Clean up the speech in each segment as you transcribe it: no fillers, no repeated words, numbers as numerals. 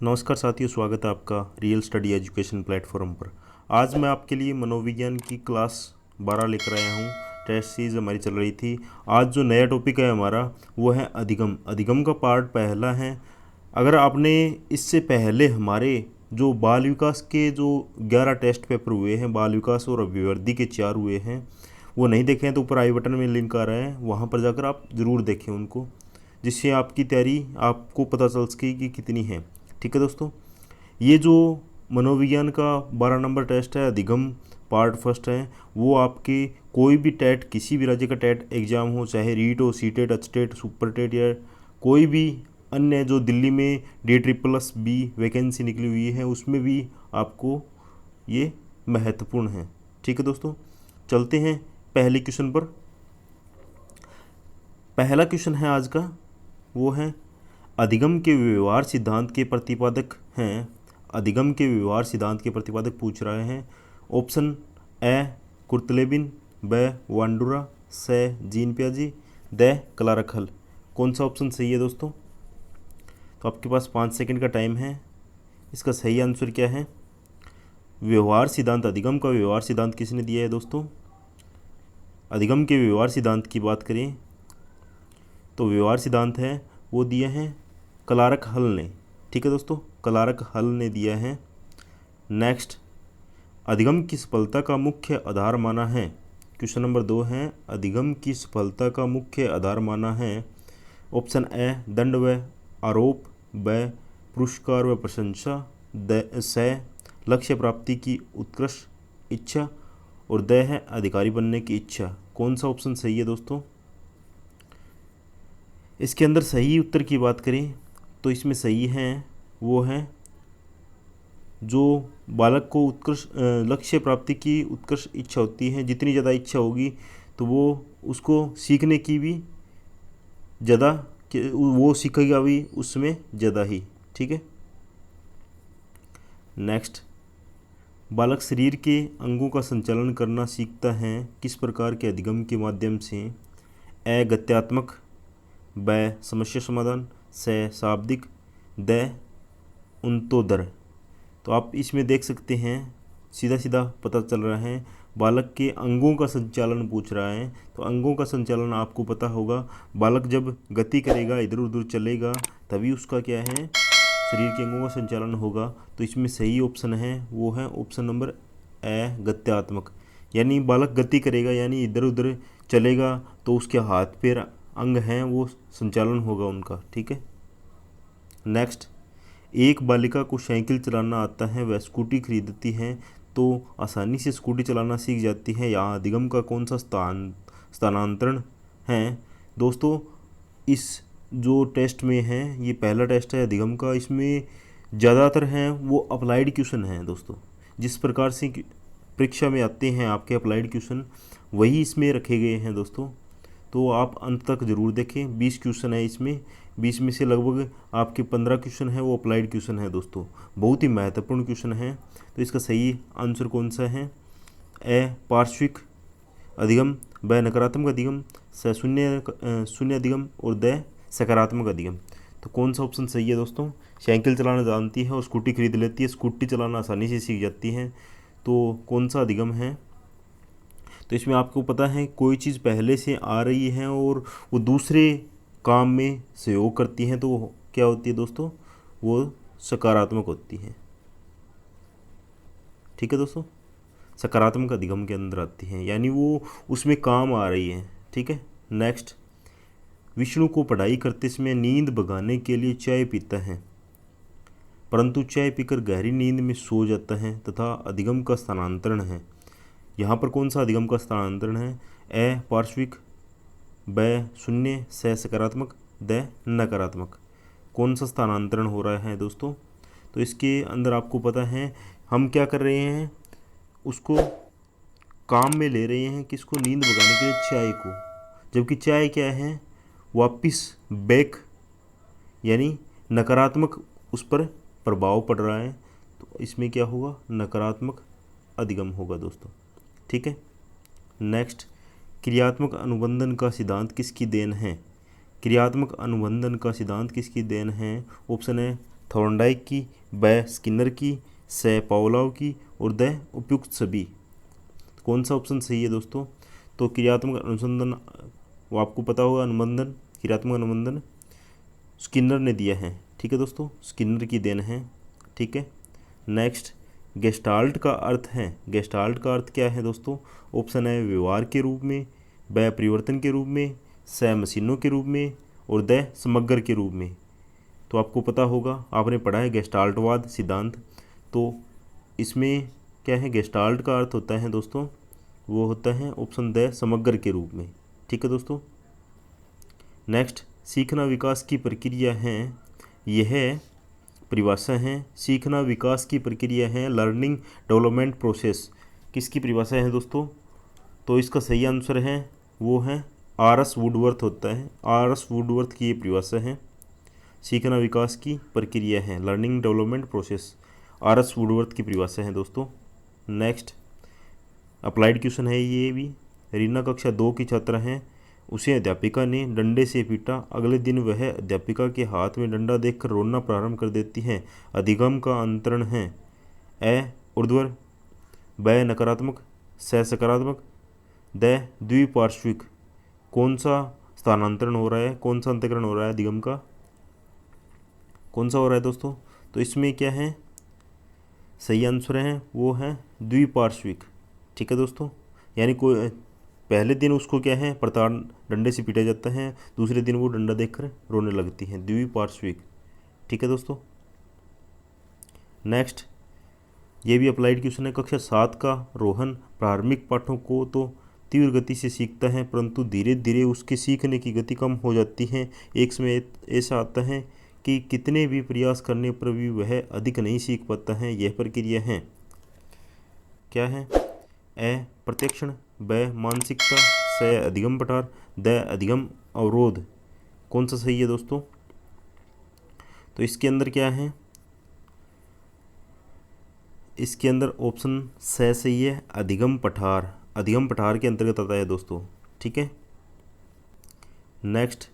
नमस्कार साथियों, स्वागत है आपका रियल स्टडी एजुकेशन प्लेटफॉर्म पर। आज मैं आपके लिए मनोविज्ञान की क्लास 12 लेकर आया हूँ। टेस्ट सीरीज हमारी चल रही थी। आज जो नया टॉपिक है हमारा वो है अधिगम। अधिगम का पार्ट पहला है। अगर आपने इससे पहले हमारे जो बाल विकास के जो 11 टेस्ट पेपर हुए हैं, बाल विकास और अभिवृद्धि के 4 हुए हैं, वो नहीं देखे हैं तो ऊपर आई बटन में लिंक आ रहा है, वहाँ पर जाकर आप ज़रूर देखें उनको, जिससे आपकी तैयारी आपको पता चल सके कि कितनी है। ठीक है दोस्तों, ये जो मनोविज्ञान का 12 नंबर टेस्ट है, अधिगम पार्ट फर्स्ट है, वो आपके कोई भी टेट, किसी भी राज्य का टेट एग्ज़ाम हो, चाहे रीट हो, C TET, H TET, super TET या कोई भी अन्य जो दिल्ली में D++B वैकेंसी निकली हुई है, उसमें भी आपको ये महत्वपूर्ण है। ठीक है दोस्तों, चलते हैं पहले क्वेश्चन पर। पहला क्वेश्चन है आज का, वो है अधिगम के व्यवहार सिद्धांत के प्रतिपादक हैं। अधिगम के व्यवहार सिद्धांत के प्रतिपादक पूछ रहे हैं। ऑप्शन ए कुर्तलेबिन, ब वांडुरा, स जीन पियाजी, द क्लार्क हल। कौन सा ऑप्शन सही है दोस्तों? तो आपके पास 5 सेकंड का टाइम है। इसका सही आंसर क्या है? व्यवहार सिद्धांत, अधिगम का व्यवहार सिद्धांत किसने दिया है दोस्तों? अधिगम के व्यवहार सिद्धांत की बात करें तो व्यवहार सिद्धांत है वो दिए हैं क्लार्क हल ने। ठीक है दोस्तों, क्लार्क हल ने दिया है। नेक्स्ट, अधिगम की सफलता का मुख्य आधार माना है। क्वेश्चन नंबर 2 है, अधिगम की सफलता का मुख्य आधार माना है। ऑप्शन ए दंड व आरोप, ब पुरस्कार व प्रशंसा, स लक्ष्य प्राप्ति की उत्कृष्ट इच्छा, और द है अधिकारी बनने की इच्छा। कौन सा ऑप्शन सही है दोस्तों? इसके अंदर सही उत्तर की बात करें तो इसमें सही है वो है जो बालक को उत्कृष्ट लक्ष्य प्राप्ति की उत्कृष्ट इच्छा होती है। जितनी ज़्यादा इच्छा होगी तो वो उसको सीखने की भी ज़्यादा, वो सीखेगा भी उसमें ज़्यादा ही। ठीक है। नेक्स्ट, बालक शरीर के अंगों का संचालन करना सीखता है किस प्रकार के अधिगम के माध्यम से? ए गत्यात्मक, ब समस्या समाधान, से शाब्दिक, द उन्तोदर। तो आप इसमें देख सकते हैं, सीधा सीधा पता चल रहा है बालक के अंगों का संचालन पूछ रहा है। तो अंगों का संचालन आपको पता होगा, बालक जब गति करेगा, इधर उधर चलेगा, तभी उसका क्या है, शरीर के अंगों का संचालन होगा। तो इसमें सही ऑप्शन है वो है ऑप्शन नंबर ए गत्यात्मक। यानी बालक गति करेगा, यानी इधर उधर चलेगा, तो उसके हाथ पैर अंग हैं वो संचालन होगा उनका। ठीक है। नेक्स्ट, एक बालिका को साइकिल चलाना आता है, वह स्कूटी खरीदती है तो आसानी से स्कूटी चलाना सीख जाती है। यहाँ अधिगम का कौन सा स्थानांतरण है दोस्तों? इस जो टेस्ट में है, ये पहला टेस्ट है अधिगम का, इसमें ज़्यादातर हैं वो अप्लाइड क्वेश्चन हैं दोस्तों। जिस प्रकार से परीक्षा में आते हैं आपके अप्लाइड क्वेश्चन, वही इसमें रखे गए हैं दोस्तों। तो आप अंत तक ज़रूर देखें। 20 क्वेश्चन है इसमें, 20 में से लगभग आपके 15 क्वेश्चन है वो अप्लाइड क्वेश्चन है दोस्तों। बहुत ही महत्वपूर्ण क्वेश्चन है। तो इसका सही आंसर कौन सा है? ए पार्श्विक अधिगम, ब नकारात्मक अधिगम, स शून्य अधिगम, और द सकारात्मक अधिगम। तो कौन सा ऑप्शन सही है दोस्तों? साइकिल चलाना जानती है और स्कूटी खरीद लेती है, स्कूटी चलाना आसानी से सीख जाती है, तो कौन सा अधिगम है? तो इसमें आपको पता है कोई चीज़ पहले से आ रही है और वो दूसरे काम में सहयोग करती हैं, तो वो क्या होती है दोस्तों? वो सकारात्मक होती है। ठीक है दोस्तों, सकारात्मक अधिगम के अंदर आती हैं, यानी वो उसमें काम आ रही है। ठीक है। नेक्स्ट, विष्णु को पढ़ाई करते समय नींद भगाने के लिए चाय पीता है, परंतु चाय पीकर गहरी नींद में सो जाता है तथा अधिगम का स्थानांतरण है। यहाँ पर कौन सा अधिगम का स्थानांतरण है? ए पार्श्विक, ब शून्य, स सकारात्मक, द नकारात्मक। कौन सा स्थानांतरण हो रहा है दोस्तों? तो इसके अंदर आपको पता है हम क्या कर रहे हैं, उसको काम में ले रहे हैं, किसको? नींद भगाने के लिए चाय को। जबकि चाय क्या है, वापिस बैक, यानी नकारात्मक उस पर प्रभाव पड़ रहा है, तो इसमें क्या होगा? नकारात्मक अधिगम होगा दोस्तों। ठीक है। नेक्स्ट, क्रियात्मक अनुबंधन का सिद्धांत किसकी देन है? क्रियात्मक अनुबंधन का सिद्धांत किसकी देन है? ऑप्शन है थॉर्नडाइक की, ब स्किनर की, स पावलोव की और द उपयुक्त सभी। कौन सा ऑप्शन सही है दोस्तों? तो क्रियात्मक अनुसंधान, वो आपको पता होगा, अनुबंधन, क्रियात्मक अनुबंधन स्किनर ने दिया है। ठीक है दोस्तों, स्किनर की देन है। ठीक है। नेक्स्ट, गेस्टाल्ट का अर्थ है, गेस्टाल्ट का अर्थ क्या है दोस्तों? ऑप्शन है व्यवहार के रूप में, ब परिवर्तन के रूप में, स मशीनों के रूप में और द समग्र के रूप में। तो आपको पता होगा, आपने पढ़ा है गेस्टाल्टवाद सिद्धांत। तो इसमें क्या है, गेस्टाल्ट का अर्थ होता है दोस्तों, वो होता है ऑप्शन द समग्र के रूप में। ठीक है दोस्तों। नेक्स्ट, सीखना विकास की प्रक्रिया है, यह परिभाषा है, सीखना विकास की प्रक्रिया है, लर्निंग डेवलपमेंट प्रोसेस। किसकी परिभाषा है दोस्तों? तो इसका सही आंसर है वो है आर.एस. वुडवर्थ होता है, आर.एस. वुडवर्थ की ये परिभाषा है। सीखना विकास की प्रक्रिया है, learning development process, RS. Woodworth की परिभाषा है दोस्तों। नेक्स्ट, अप्लाइड क्वेश्चन है ये भी। रीना कक्षा 2 की छात्रा है, उसे अध्यापिका ने डंडे से पीटा। अगले दिन वह अध्यापिका के हाथ में डंडा देखकर रोना प्रारंभ कर देती है। अधिगम का अंतरण है, ए ऊर्ध्वर, ब नकारात्मक, स सकारात्मक, द द्विपार्श्विक। कौन सा स्थानांतरण हो रहा है, कौन सा अंतरण हो रहा है अधिगम का, कौन सा हो रहा है दोस्तों? तो इसमें क्या है, सही आंसर है वो है द्विपार्श्विक। ठीक है दोस्तों, यानी कोई पहले दिन उसको क्या है, प्रताड़ डंडे से पीटा जाता है, दूसरे दिन वो डंडा देखकर रोने लगती है, द्विपार्श्विक। ठीक है दोस्तों। नेक्स्ट, ये भी अप्लाइड क्वेश्चन है। कक्षा 7 का रोहन प्रारंभिक पाठों को तो तीव्र गति से सीखता है, परंतु धीरे धीरे उसके सीखने की गति कम हो जाती है। एक समय ऐसा आता है कि कितने भी प्रयास करने पर भी वह अधिक नहीं सीख पाता है। यह प्रक्रिया है, क्या है, ए प्रत्यक्षण, ब मानसिकता, स अधिगम पठार, द अधिगम अवरोध। कौन सा सही है दोस्तों? तो इसके अंदर क्या है, इसके अंदर ऑप्शन स सही है, अधिगम पठार, अधिगम पठार के अंतर्गत आता है दोस्तों। ठीक है। Next,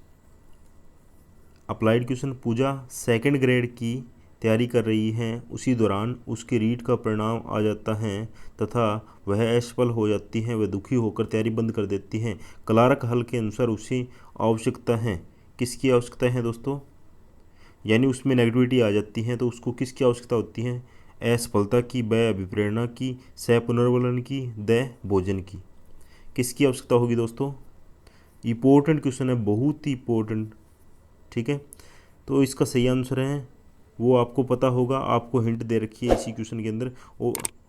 applied question. पूजा सेकंड ग्रेड की तैयारी कर रही है, उसी दौरान उसके रीट का परिणाम आ जाता है तथा वह असफल हो जाती है। वह दुखी होकर तैयारी बंद कर देती है। क्लार्क हल के अनुसार उसी आवश्यकता है, किसकी आवश्यकता है दोस्तों? यानी उसमें नेगेटिविटी आ जाती है, तो उसको किसकी आवश्यकता होती है? असफलता की, ब अभिप्रेरणा की, स पुनर्वलन की, द भोजन की। किसकी आवश्यकता होगी दोस्तों? इम्पोर्टेंट क्वेश्चन है, बहुत ही इम्पोर्टेंट। ठीक है। तो इसका सही आंसर है वो आपको पता होगा, आपको हिंट दे रखी है इसी क्वेश्चन के अंदर,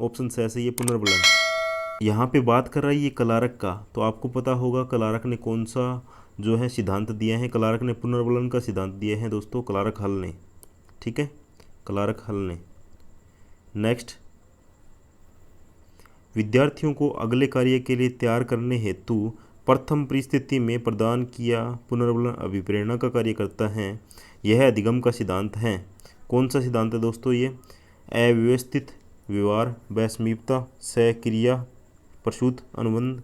ऑप्शन सही है, पुनर्वलन। यहाँ पे बात कर रही है क्लार्क का, तो आपको पता होगा क्लार्क ने कौन सा जो है सिद्धांत दिया है। क्लार्क ने पुनर्वलन का सिद्धांत दिया है दोस्तों, क्लार्क हल ने। ठीक है, क्लार्क हल ने। नेक्स्ट, विद्यार्थियों को अगले कार्य के लिए तैयार करने हेतु प्रथम परिस्थिति में प्रदान किया पुनर्वलन अभिप्रेरणा का कार्य करता है। यह अधिगम का सिद्धांत है। कौन सा सिद्धांत है दोस्तों? ये अव्यवस्थित व्यवहार, ब समीपता, स क्रिया प्रसूत अनुबंध,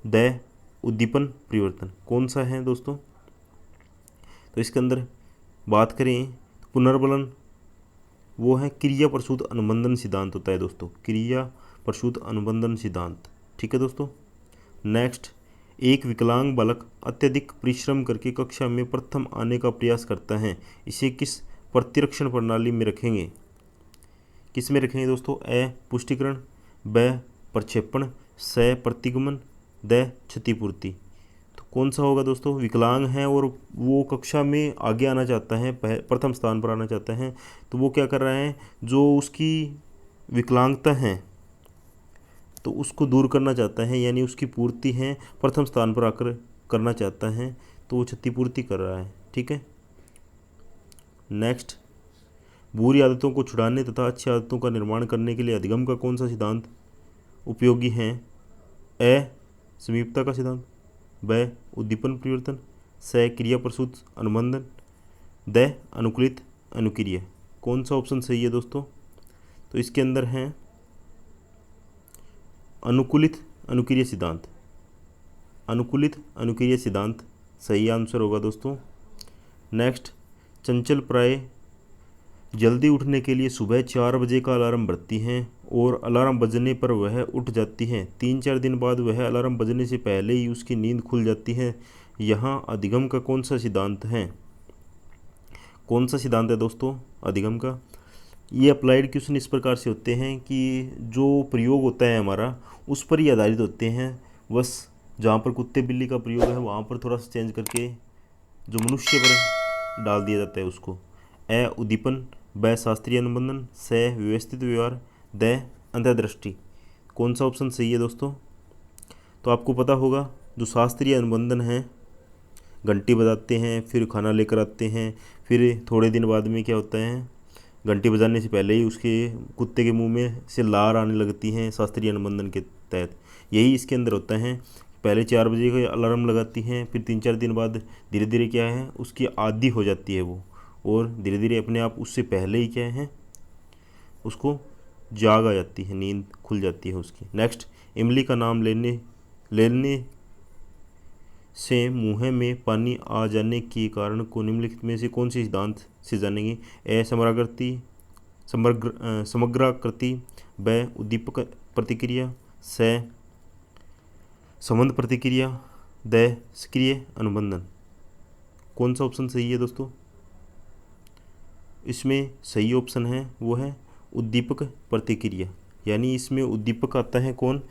द उद्दीपन परिवर्तन। कौन सा है दोस्तों? तो इसके अंदर बात करें, पुनर्वलन वो है क्रिया प्रसूत अनुबंधन सिद्धांत होता है दोस्तों, क्रिया प्रसूत अनुबंधन सिद्धांत। ठीक है दोस्तों। नेक्स्ट, एक विकलांग बालक अत्यधिक परिश्रम करके कक्षा में प्रथम आने का प्रयास करता है, इसे किस प्रतिरक्षण प्रणाली में रखेंगे? किस में रखेंगे दोस्तों? ए पुष्टिकरण, ब प्रक्षेपण, स प्रतिगमन, द क्षतिपूर्ति। तो कौन सा होगा दोस्तों? विकलांग है और वो कक्षा में आगे आना चाहता है, प्रथम स्थान पर आना चाहता है, तो वो क्या कर रहा है, जो उसकी विकलांगता है तो उसको दूर करना चाहता है, यानी उसकी पूर्ति है प्रथम स्थान पर आकर करना चाहता है, तो वो क्षतिपूर्ति कर रहा है। ठीक है। नेक्स्ट, बुरी आदतों को छुड़ाने तथा अच्छी आदतों का निर्माण करने के लिए अधिगम का कौन सा सिद्धांत उपयोगी है? ए समीपता का सिद्धांत, ब उद्दीपन परिवर्तन, स क्रिया प्रसूत अनुबंधन, द अनुकूलित अनुक्रिया। कौन सा ऑप्शन सही है दोस्तों? तो इसके अंदर है अनुकूलित अनुक्रिया सिद्धांत, अनुकूलित अनुक्रिया सिद्धांत सही आंसर होगा दोस्तों। नेक्स्ट, चंचल प्राय जल्दी उठने के लिए सुबह 4 बजे का अलार्म भरती हैं और अलार्म बजने पर वह उठ जाती हैं। 3-4 दिन बाद वह अलार्म बजने से पहले ही उसकी नींद खुल जाती है। यहाँ अधिगम का कौन सा सिद्धांत है? कौन सा सिद्धांत है दोस्तों अधिगम का? ये अप्लाइड क्वेश्चन इस प्रकार से होते हैं कि जो प्रयोग होता है हमारा उस पर ही आधारित होते हैं। बस जहाँ पर कुत्ते बिल्ली का प्रयोग है वहाँ पर थोड़ा सा चेंज करके जो मनुष्य पर डाल दिया जाता है उसको। ए उद्दीपन, ब शास्त्रीय अनुबंधन, से व्यवस्थित व्यवहार, द अंतर्दृष्टि। कौन सा ऑप्शन सही है दोस्तों? तो आपको पता होगा जो शास्त्रीय अनुबंधन है, घंटी बजाते हैं, फिर खाना लेकर आते हैं, फिर थोड़े दिन बाद में क्या होता है, घंटी बजाने से पहले ही उसके कुत्ते के मुंह में से लार आने लगती हैं शास्त्रीय अनुबंधन के तहत। यही इसके अंदर होता है। पहले 4 बजे का अलार्म लगाती हैं, फिर 3-4 दिन बाद धीरे धीरे क्या है उसकी आदी हो जाती है वो, और धीरे धीरे अपने आप उससे पहले ही क्या है उसको जाग आ जाती है, नींद खुल जाती है उसकी। नेक्स्ट, इमली का नाम लेने से मुँह में पानी आ जाने के कारण को निम्नलिखित में से कौन सी सिद्धांत से जानेंगे? ए समग्राकृति, ब उद्दीपक प्रतिक्रिया, से संबंध प्रतिक्रिया, द सक्रिय अनुबंधन। कौन सा ऑप्शन सही है दोस्तों? इसमें सही ऑप्शन है वो है उद्दीपक प्रतिक्रिया, यानी इसमें उद्दीपक आता है कौन?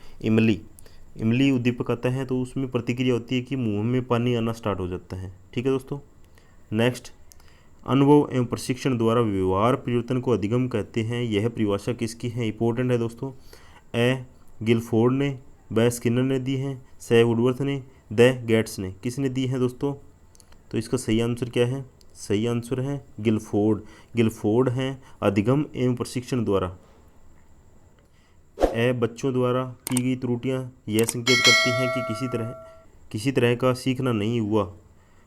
इमली उद्दीपक आता है, तो उसमें प्रतिक्रिया होती है कि मुंह में पानी आना स्टार्ट हो जाता है। ठीक है दोस्तों। नेक्स्ट, अनुभव एवं प्रशिक्षण द्वारा व्यवहार परिवर्तन को अधिगम कहते हैं। यह परिभाषा किसकी है? इंपॉर्टेंट है दोस्तों। ए गिलफोर्ड ने, ब स्किनर ने दी है, से वुडवर्थ ने, द गेट्स ने। किसने दी है दोस्तों? तो इसका सही आंसर क्या है? सही आंसर है गिलफोर्ड हैं अधिगम एवं प्रशिक्षण द्वारा। बच्चों द्वारा की गई त्रुटियां यह संकेत करती हैं कि किसी तरह का सीखना नहीं हुआ।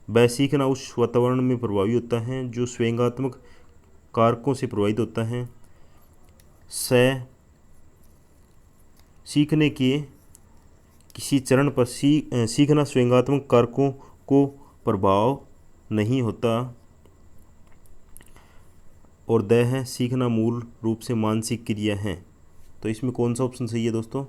वह सीखना उस वातावरण में प्रभावी होता है जो स्वयंगात्मक कारकों से प्रभावित होता है। सीखने के किसी चरण पर सीखना स्वयंगात्मक कारकों को प्रभाव नहीं होता। और द है सीखना मूल रूप से मानसिक क्रिया है। तो इसमें कौन सा ऑप्शन सही है दोस्तों?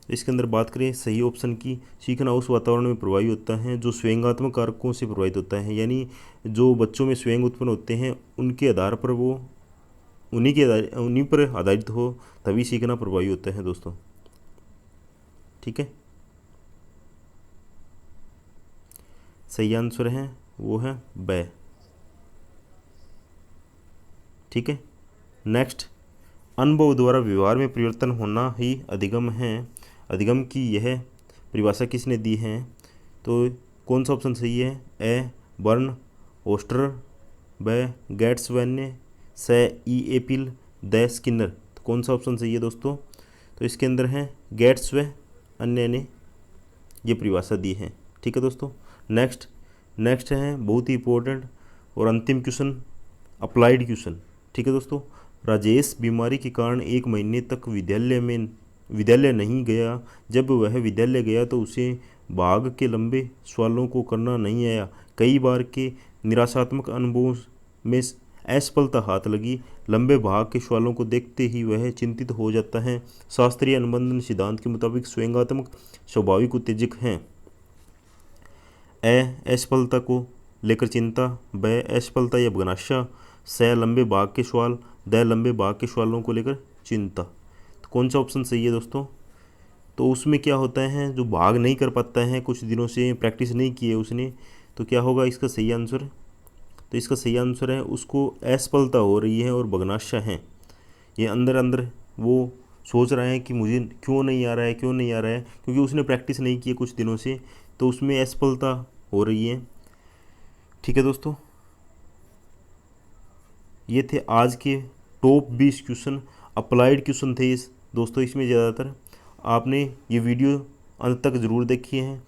इसके अंदर बात करें सही ऑप्शन की, सीखना उस वातावरण में प्रभावी होता है जो स्वयंगात्मक कारकों से प्रभावित होता है, यानी जो बच्चों में स्वयं उत्पन्न होते हैं उनके आधार पर वो उन्हीं पर आधारित हो, तभी सीखना प्रभावी होता है दोस्तों। ठीक है, सही आंसर है वो है ब। ठीक है। नेक्स्ट, अनुभव द्वारा व्यवहार में परिवर्तन होना ही अधिगम है। अधिगम की यह परिभाषा किसने दी है? तो कौन सा ऑप्शन सही है? ए बर्न ओस्टर, ब गेट्सवैन ने, से ई एपिल, द स्किनर। तो कौन सा ऑप्शन सही है दोस्तों? तो इसके अंदर है गेट्सवे अन्य ने ये परिभाषा दी है। ठीक है दोस्तों। नेक्स्ट है बहुत ही इंपॉर्टेंट और अंतिम क्वेश्चन, अप्लाइड क्वेश्चन। ठीक है दोस्तों। राजेश बीमारी के कारण 1 महीने तक विद्यालय नहीं गया। जब वह विद्यालय गया तो उसे भाग के लंबे सवालों को करना नहीं आया। कई बार के निराशात्मक अनुभवों में असफलता हाथ लगी। लंबे भाग के सवालों को देखते ही वह चिंतित हो जाता है। शास्त्रीय अनुबंधन सिद्धांत के मुताबिक स्वयंगात्मक स्वाभाविक उत्तेजक हैं। असफलता को लेकर चिंता, ब असफलता या बगनाशा, से लंबे भाग के सवाल, द लंबे भाग के सवालों को लेकर चिंता। तो कौन सा ऑप्शन सही है दोस्तों? तो उसमें क्या होता है, जो भाग नहीं कर पाता है, कुछ दिनों से प्रैक्टिस नहीं की है उसने, तो क्या होगा इसका सही आंसर? तो इसका सही आंसर है उसको असफलता हो रही है और बगनाशा है। ये अंदर अंदर वो सोच रहा है कि मुझे क्यों नहीं आ रहा है, क्योंकि उसने प्रैक्टिस नहीं की है कुछ दिनों से, तो उसमें असफलता हो रही है। ठीक है दोस्तों, ये थे आज के टॉप 20 क्वेश्चन, अप्लाइड क्वेश्चन थे इस दोस्तों। इसमें ज़्यादातर आपने ये वीडियो अंत तक ज़रूर देखी है।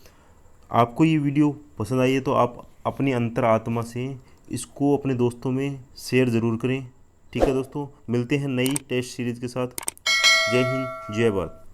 आपको ये वीडियो पसंद आई है तो आप अपनी अंतर आत्मा से इसको अपने दोस्तों में शेयर ज़रूर करें। ठीक है दोस्तों, मिलते हैं नई टेस्ट सीरीज़ के साथ। जय हिंद, जय भारत।